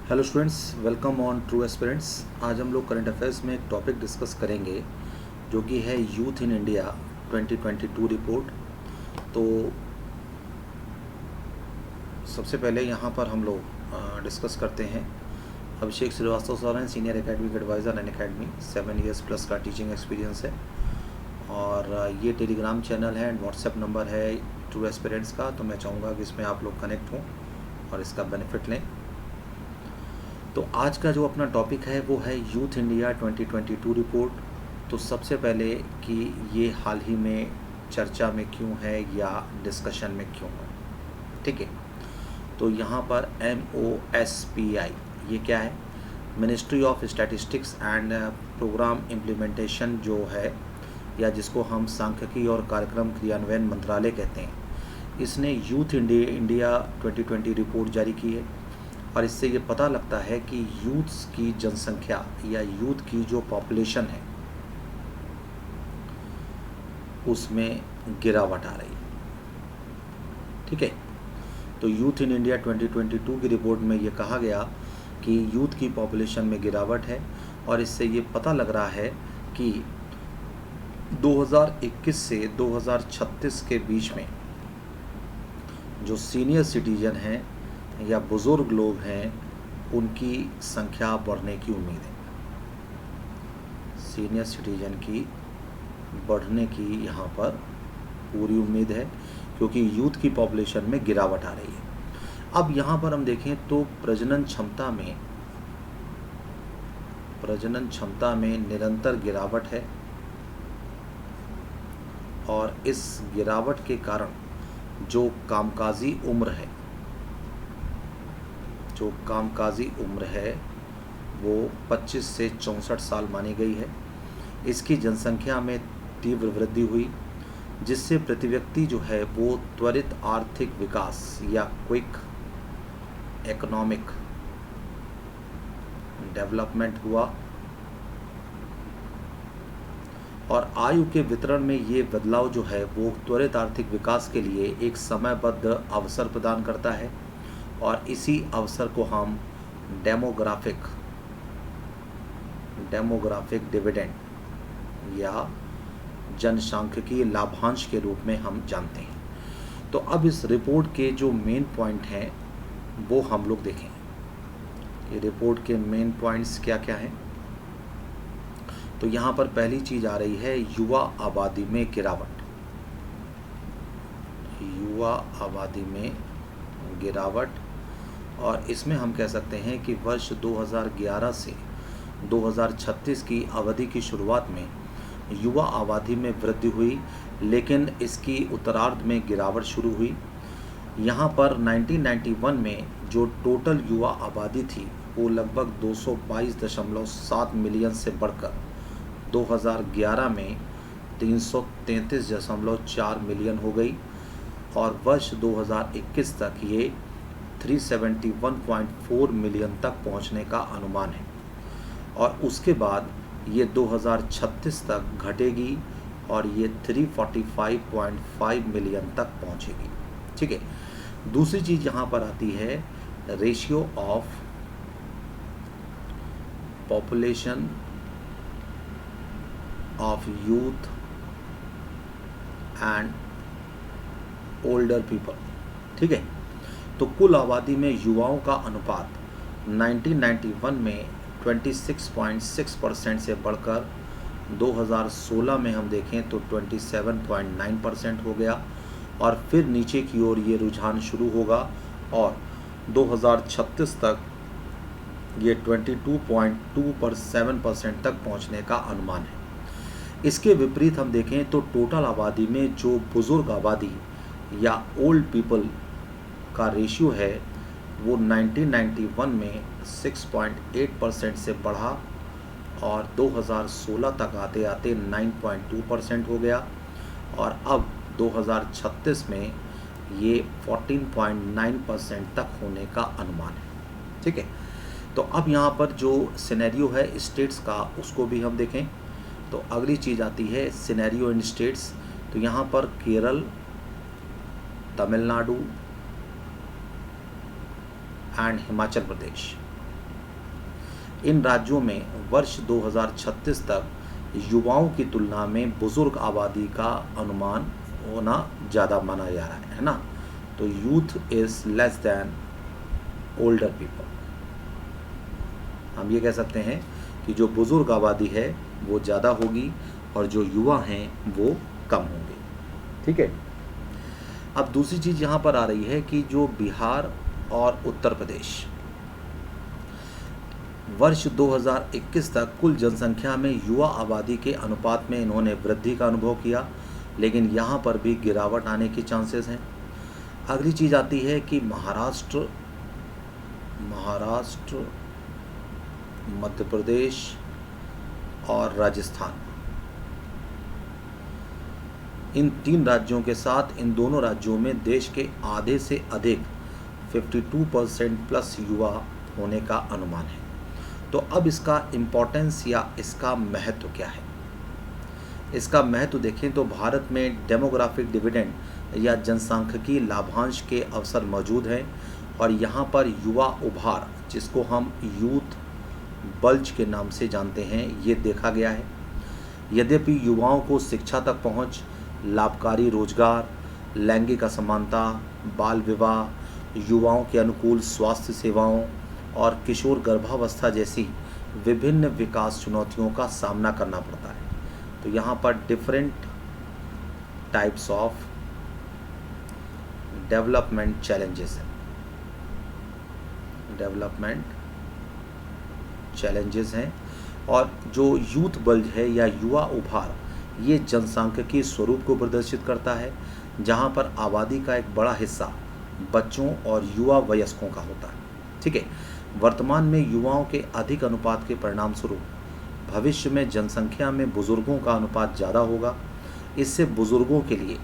Hello students, welcome on true aspirants. आज हम लोग करंट अफेयर्स में एक टॉपिक डिस्कस करेंगे जो कि है यूथ इन इंडिया 2022 रिपोर्ट। तो सबसे पहले यहाँ पर हम लोग डिस्कस करते हैं। अभिषेक श्रीवास्तव सर हैं, senior academic adviser an academy, 7 years plus का टीचिंग एक्सपीरियंस है। और ये टेलीग्राम चैनल है एंड व्हाट्सएप नंबर है ट्रू एस्पिरेंट्स का। तो मैं चाहूँगा कि इसमें आप लोग कनेक्ट हों और इसका बेनिफिट लें। तो आज का जो अपना टॉपिक है वो है यूथ इंडिया 2022 रिपोर्ट। तो सबसे पहले कि ये हाल ही में चर्चा में क्यों है या डिस्कशन में क्यों है, ठीक है। तो यहाँ पर MOSPI ये क्या है? Ministry of statistics and programme implementation जो है, या जिसको हम सांख्यिकी और कार्यक्रम क्रियान्वयन मंत्रालय कहते हैं, इसने यूथ इंडिया 2020 रिपोर्ट जारी की है। और इससे ये पता लगता है कि यूथ्स की जनसंख्या या यूथ की जो पॉपुलेशन है उसमें गिरावट आ रही है, ठीक है। तो यूथ इन इंडिया 2022 की रिपोर्ट में ये कहा गया कि यूथ की पॉपुलेशन में गिरावट है। और इससे ये पता लग रहा है कि 2021 से 2036 के बीच में जो सीनियर सिटीजन हैं या बुज़ुर्ग लोग हैं उनकी संख्या बढ़ने की उम्मीद है। सीनियर सिटीजन की बढ़ने की यहाँ पर पूरी उम्मीद है, क्योंकि यूथ की पॉपुलेशन में गिरावट आ रही है। अब यहाँ पर हम देखें तो प्रजनन क्षमता में निरंतर गिरावट है। और इस गिरावट के कारण जो कामकाजी उम्र है वो 25 से 64 साल मानी गई है। इसकी जनसंख्या में तीव्र वृद्धि हुई, जिससे प्रति व्यक्ति जो है वो त्वरित आर्थिक विकास या क्विक इकोनॉमिक डेवलपमेंट हुआ। और आयु के वितरण में ये बदलाव जो है वो त्वरित आर्थिक विकास के लिए एक समयबद्ध अवसर प्रदान करता है। और इसी अवसर को हम डेमोग्राफिक डिविडेंड या जनसांख्यिकीय लाभांश के रूप में हम जानते हैं। तो अब इस रिपोर्ट के जो मेन पॉइंट हैं वो हम लोग देखें। ये रिपोर्ट के मेन पॉइंट्स क्या क्या हैं? तो यहाँ पर पहली चीज़ आ रही है युवा आबादी में गिरावट। और इसमें हम कह सकते हैं कि वर्ष 2011 से 2036 की अवधि की शुरुआत में युवा आबादी में वृद्धि हुई, लेकिन इसकी उत्तरार्ध में गिरावट शुरू हुई। यहाँ पर 1991 में जो टोटल युवा आबादी थी वो लगभग 222.7 मिलियन से बढ़कर 2011 में 333.4 मिलियन हो गई। और वर्ष 2021 तक ये 371.4 मिलियन तक पहुंचने का अनुमान है। और उसके बाद ये 2036 तक घटेगी और ये 345.5 मिलियन तक पहुंचेगी, ठीक है। दूसरी चीज़ यहाँ पर आती है ratio of population of youth and older people, ठीक है। तो कुल आबादी में युवाओं का अनुपात 1991 में 26.6% से बढ़कर 2016 में हम देखें तो 27.9% हो गया। और फिर नीचे की ओर ये रुझान शुरू होगा और 2036 तक ये 22.27% तक पहुंचने का अनुमान है। इसके विपरीत हम देखें तो टोटल आबादी में जो बुजुर्ग आबादी या ओल्ड पीपल का रेशियो है वो 1991 में 6.8% से बढ़ा और 2016 तक आते आते 9.2% हो गया। और अब 2036 में ये 14.9% तक होने का अनुमान है, ठीक है। तो अब यहाँ पर जो सिनेरियो है स्टेट्स का उसको भी हम देखें। तो अगली चीज़ आती है सिनेरियो इन स्टेट्स। तो यहाँ पर केरल, तमिलनाडु एंड हिमाचल प्रदेश इन राज्यों में वर्ष 2036 तक युवाओं की तुलना में बुजुर्ग आबादी का अनुमान होना ज़्यादा माना जा रहा है ना। तो youth is less than older people. हम ये कह सकते हैं कि जो बुजुर्ग आबादी है वो ज़्यादा होगी और जो युवा हैं वो कम होंगे। ठीक है। अब दूसरी चीज़ यहाँ पर आ रही है कि जो बिहार और उत्तर प्रदेश वर्ष 2021 तक कुल जनसंख्या में युवा आबादी के अनुपात में इन्होंने वृद्धि का अनुभव किया, लेकिन यहाँ पर भी गिरावट आने के चांसेस हैं। अगली चीज़ आती है कि महाराष्ट्र, मध्य प्रदेश और राजस्थान, इन 3 राज्यों के साथ इन दोनों राज्यों में देश के आधे से अधिक 52% प्लस युवा होने का अनुमान है। तो अब इसका इम्पोर्टेंस या इसका महत्व क्या है? इसका महत्व देखें तो भारत में डेमोग्राफिक डिविडेंड या जनसांख्यिकीय लाभांश के अवसर मौजूद हैं और यहाँ पर युवा उभार, जिसको हम यूथ बल्ज के नाम से जानते हैं, ये देखा गया है। यद्यपि युवाओं को शिक्षा तक पहुँच, लाभकारी रोजगार, लैंगिक असमानता, बाल विवाह, युवाओं के अनुकूल स्वास्थ्य सेवाओं और किशोर गर्भावस्था जैसी विभिन्न विकास चुनौतियों का सामना करना पड़ता है। तो यहाँ पर different types of development challenges हैं, और जो यूथ बल्ज है या युवा उभार, ये जनसांख्यिकीय स्वरूप को प्रदर्शित करता है, जहाँ पर आबादी का एक बड़ा हिस्सा बच्चों और युवा वयस्कों का होता है। ठीक है। वर्तमान में युवाओं के अधिक अनुपात के परिणाम स्वरूप भविष्य में जनसंख्या में बुजुर्गों का अनुपात ज़्यादा होगा। इससे बुजुर्गों के लिए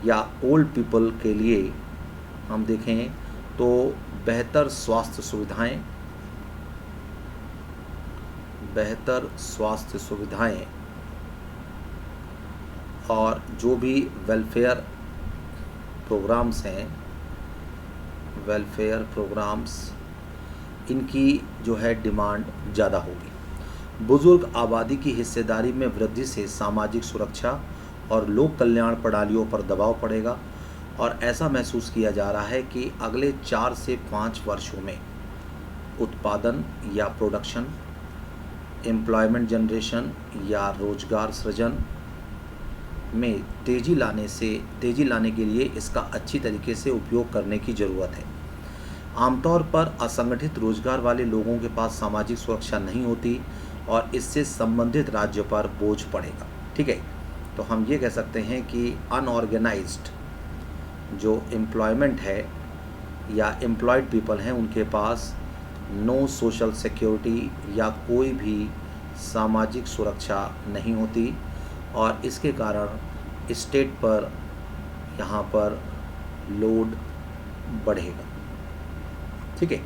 या ओल्ड पीपल के लिए हम देखें तो बेहतर स्वास्थ्य सुविधाएं और जो भी वेलफेयर प्रोग्राम्स इनकी जो है डिमांड ज़्यादा होगी। बुजुर्ग आबादी की हिस्सेदारी में वृद्धि से सामाजिक सुरक्षा और लोक कल्याण प्रणालियों पर दबाव पड़ेगा और ऐसा महसूस किया जा रहा है कि अगले 4 से 5 वर्षों में उत्पादन या प्रोडक्शन, एम्प्लॉयमेंट जनरेशन या रोजगार सृजन में तेज़ी लाने के लिए इसका अच्छी तरीके से उपयोग करने की ज़रूरत है। आमतौर पर असंगठित रोजगार वाले लोगों के पास सामाजिक सुरक्षा नहीं होती और इससे संबंधित राज्य पर बोझ पड़ेगा। ठीक है। तो हम ये कह सकते हैं कि अनऑर्गेनाइज्ड जो एम्प्लॉयमेंट है या एम्प्लॉयड पीपल हैं, उनके पास नो सोशल सिक्योरिटी या कोई भी सामाजिक सुरक्षा नहीं होती और इसके कारण स्टेट पर यहाँ पर लोड बढ़ेगा। ठीक है।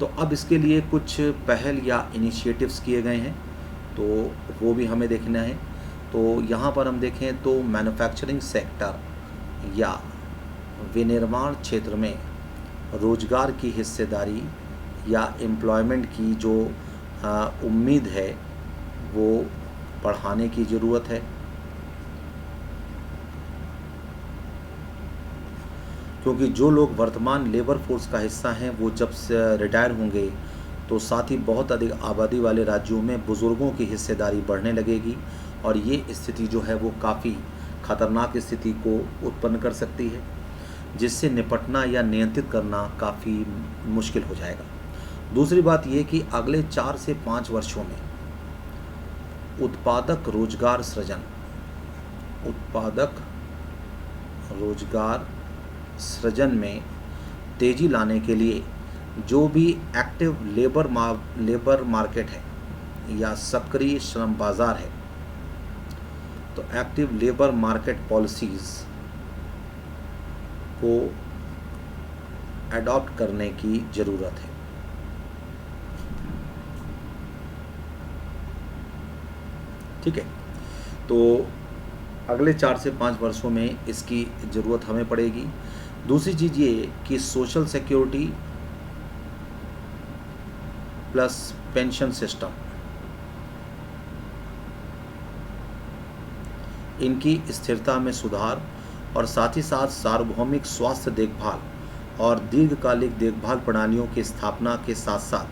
तो अब इसके लिए कुछ पहल या इनिशिएटिव्स किए गए हैं, तो वो भी हमें देखना है। तो यहाँ पर हम देखें तो मैन्युफैक्चरिंग सेक्टर या विनिर्माण क्षेत्र में रोजगार की हिस्सेदारी या एम्प्लॉयमेंट की जो उम्मीद है वो बढ़ाने की ज़रूरत है, क्योंकि जो लोग वर्तमान लेबर फोर्स का हिस्सा हैं वो जब से रिटायर होंगे तो साथ ही बहुत अधिक आबादी वाले राज्यों में बुज़ुर्गों की हिस्सेदारी बढ़ने लगेगी और ये स्थिति जो है वो काफ़ी ख़तरनाक स्थिति को उत्पन्न कर सकती है, जिससे निपटना या नियंत्रित करना काफ़ी मुश्किल हो जाएगा। दूसरी बात ये कि अगले 4 से 5 वर्षों में उत्पादक रोजगार सृजन में तेज़ी लाने के लिए जो भी एक्टिव लेबर मार्केट है या सक्रिय श्रम बाज़ार है, तो एक्टिव लेबर मार्केट पॉलिसीज़ को एडॉप्ट करने की ज़रूरत है। ठीक है। तो अगले 4 से 5 वर्षों में इसकी ज़रूरत हमें पड़ेगी। दूसरी चीज़ ये कि social security plus pension system, इनकी स्थिरता में सुधार और साथ ही साथ सार्वभौमिक स्वास्थ्य देखभाल और दीर्घकालिक देखभाल प्रणालियों की स्थापना के साथ साथ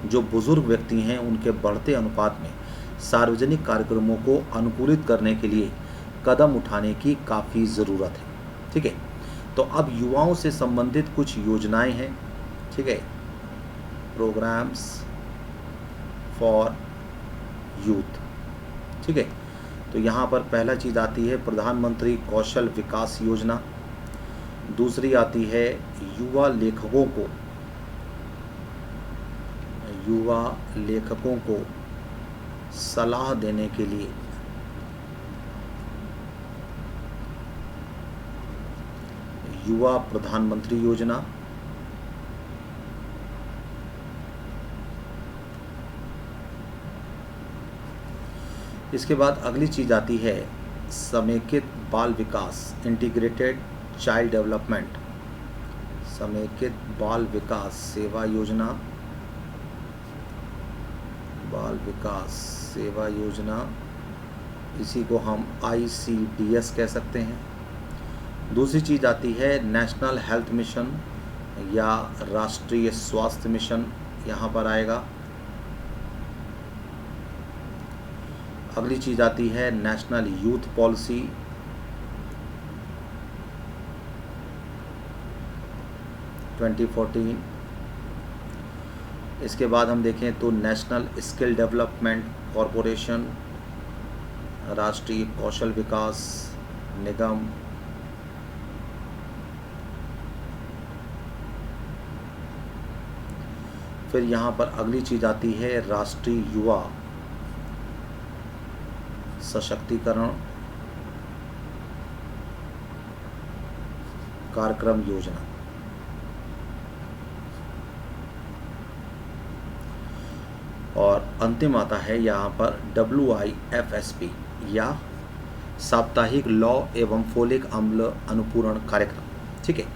जो बुजुर्ग व्यक्ति हैं उनके बढ़ते अनुपात में सार्वजनिक कार्यक्रमों को अनुकूलित करने के लिए कदम उठाने की काफ़ी ज़रूरत है। ठीक है, तो अब युवाओं से संबंधित कुछ योजनाएं हैं। ठीक है, प्रोग्राम्स फॉर यूथ। ठीक है, तो यहाँ पर पहला चीज़ आती है प्रधानमंत्री कौशल विकास योजना, दूसरी आती है युवा लेखकों को सलाह देने के लिए युवा प्रधानमंत्री योजना, इसके बाद अगली चीज़ आती है समेकित बाल विकास, इंटीग्रेटेड चाइल्ड डेवलपमेंट, समेकित बाल विकास सेवा योजना, बाल विकास सेवा योजना, इसी को हम ICDS कह सकते हैं। दूसरी चीज़ आती है नेशनल हेल्थ मिशन या राष्ट्रीय स्वास्थ्य मिशन, यहाँ पर आएगा। अगली चीज़ आती है नेशनल यूथ पॉलिसी, इसके बाद हम देखें तो नेशनल स्किल डेवलपमेंट कॉरपोरेशन, राष्ट्रीय कौशल विकास निगम, फिर यहाँ पर अगली चीज़ आती है राष्ट्रीय युवा सशक्तिकरण कार्यक्रम योजना। और अंतिम आता है यहाँ पर WIFSP या साप्ताहिक लौ एवं फोलिक अम्ल अनुपूरण कार्यक्रम। ठीक है,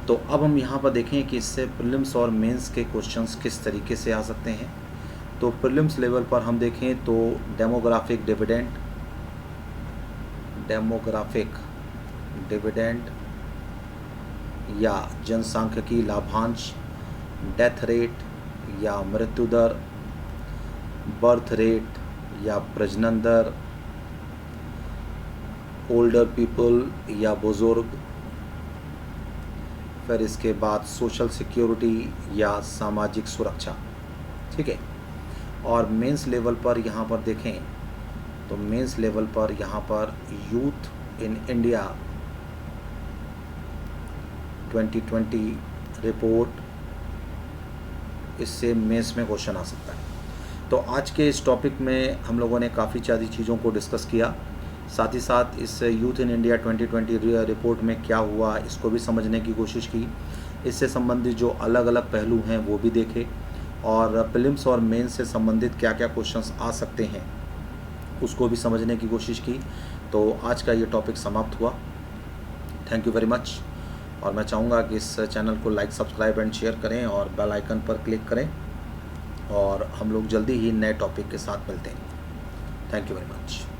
तो अब हम यहाँ पर देखें कि इससे प्रीलिम्स और मेंस के क्वेश्चंस किस तरीके से आ सकते हैं। तो प्रीलिम्स लेवल पर हम देखें तो डेमोग्राफिक डिविडेंड या जनसांख्यिकी लाभांश, डेथ रेट या मृत्यु दर, बर्थ रेट या प्रजनन दर, ओल्डर पीपल या बुजुर्ग, फिर इसके बाद सोशल सिक्योरिटी या सामाजिक सुरक्षा। ठीक है, और मेंस लेवल पर यहाँ पर देखें तो मेंस लेवल पर यहाँ पर यूथ इन इंडिया 2020 रिपोर्ट, इससे मेंस में क्वेश्चन आ सकता है। तो आज के इस टॉपिक में हम लोगों ने काफ़ी सारी चीज़ों को डिस्कस किया, साथ ही साथ इस यूथ इन इंडिया 2020 रिपोर्ट में क्या हुआ इसको भी समझने की कोशिश की, इससे संबंधित जो अलग अलग पहलू हैं वो भी देखे, और प्रीलिम्स और मेंस से संबंधित क्या क्या क्वेश्चंस आ सकते हैं उसको भी समझने की कोशिश की। तो आज का ये टॉपिक समाप्त हुआ। थैंक यू वेरी मच, और मैं चाहूँगा कि इस चैनल को लाइक, सब्सक्राइब एंड शेयर करें और बेल आइकन पर क्लिक करें, और हम लोग जल्दी ही नए टॉपिक के साथ मिलते हैं। Thank you very much.